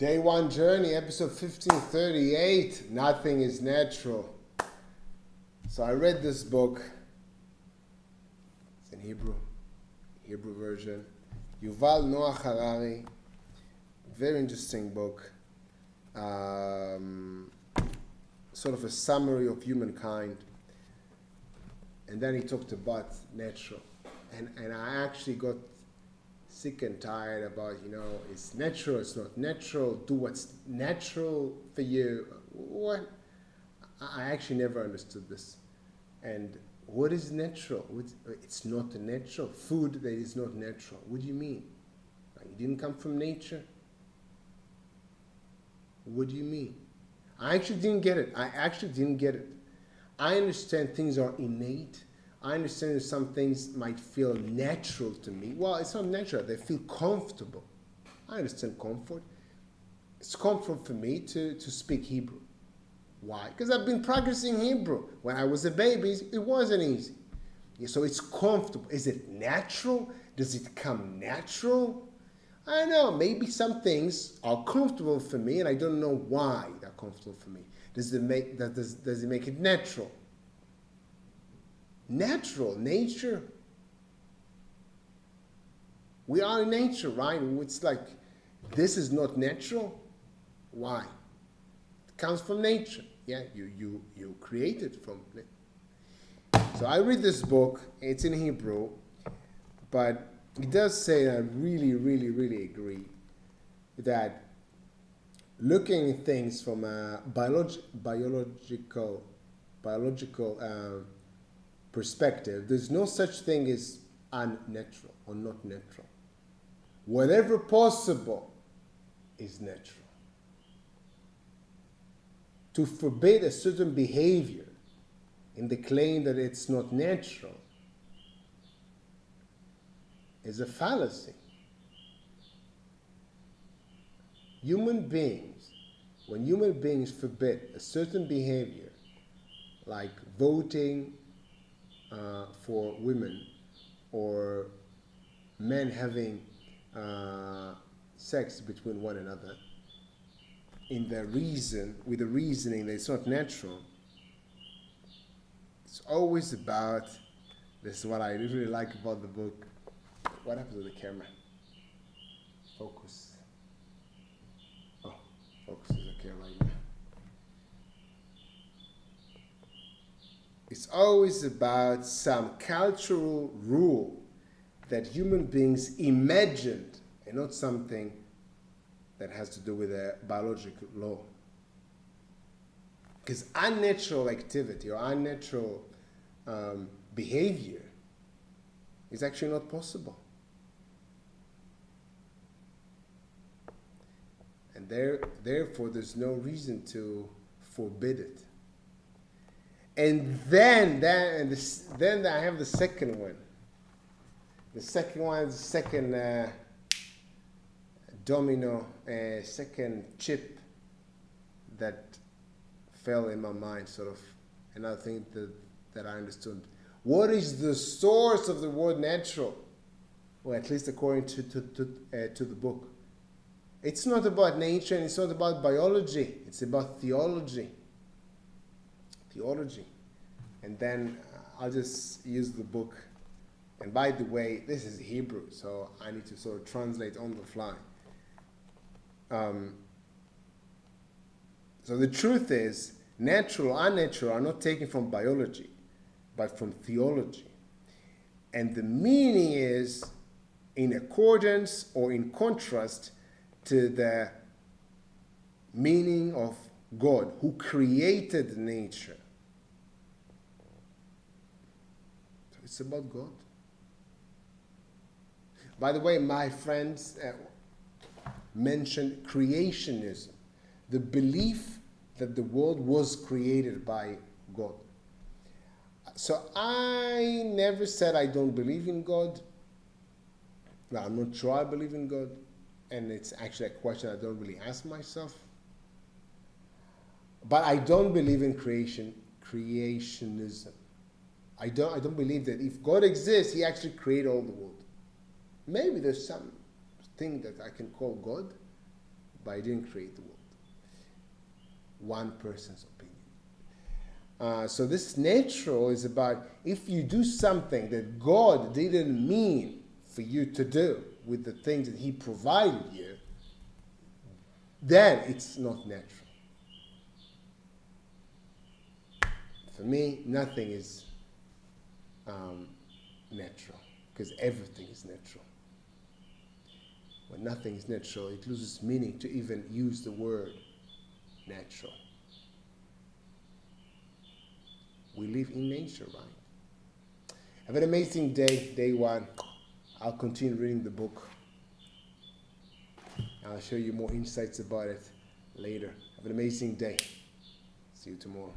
Day One Journey, episode 1538, Nothing is Natural. So I read this book. It's in Hebrew version. Yuval Noah Harari, very interesting book. Sort of a summary of humankind. And then he talked about natural. And I actually got sick and tired about, it's natural, it's not natural, do what's natural for you. What? I actually never understood this. And what is natural? It's not natural. Food that is not natural. What do you mean? You didn't come from nature? What do you mean? I actually didn't get it. I understand things are innate. I understand that some things might feel natural to me. Well, it's not natural. They feel comfortable. I understand comfort. It's comfort for me to speak Hebrew. Why? Because I've been practicing Hebrew. When I was a baby, it wasn't easy. So it's comfortable. Is it natural? Does it come natural? I don't know. Maybe some things are comfortable for me, and I don't know why they're comfortable for me. Does it make it natural? Natural, nature. We are in nature, right? It's like, this is not natural. Why? It comes from nature. Yeah, you create it from nature. So I read this book. It's in Hebrew, but it does say, and I really, really, really agree, that looking at things from a biological perspective, there's no such thing as unnatural or not natural. Whatever possible is natural. To forbid a certain behavior in the claim that it's not natural is a fallacy. When human beings forbid a certain behavior, like voting for women, or men having sex between one another, with the reasoning that it's not natural, it's always about, this is what I really like about the book. What happened to the camera? Focus. Oh, focus is okay right now. It's always about some cultural rule that human beings imagined, and not something that has to do with a biological law. Because unnatural activity or unnatural behavior is actually not possible. And therefore, there's no reason to forbid it. And then I have the second one. The second one is the second domino, second chip that fell in my mind, sort of. Another thing that I understood. What is the source of the word natural? Well, at least according to the book. It's not about nature, and it's not about biology. It's about theology. And then I'll just use the book. And by the way, this is Hebrew, so I need to sort of translate on the fly. So the truth is, natural, unnatural are not taken from biology, but from theology. And the meaning is in accordance or in contrast to the meaning of God, who created nature. So it's about God. By the way, my friends mentioned creationism, the belief that the world was created by God. So I never said I don't believe in God. Well, I'm not sure I believe in God. And it's actually a question I don't really ask myself. But I don't believe in creationism. I don't believe that if God exists, He actually created all the world. Maybe there's some thing that I can call God, but he didn't create the world. One person's opinion. So this natural is about if you do something that God didn't mean for you to do with the things that he provided you, then it's not natural. For me, nothing is natural, because everything is natural. When nothing is natural, it loses meaning to even use the word natural. We live in nature, right? Have an amazing day, day one. I'll continue reading the book. I'll show you more insights about it later. Have an amazing day. See you tomorrow.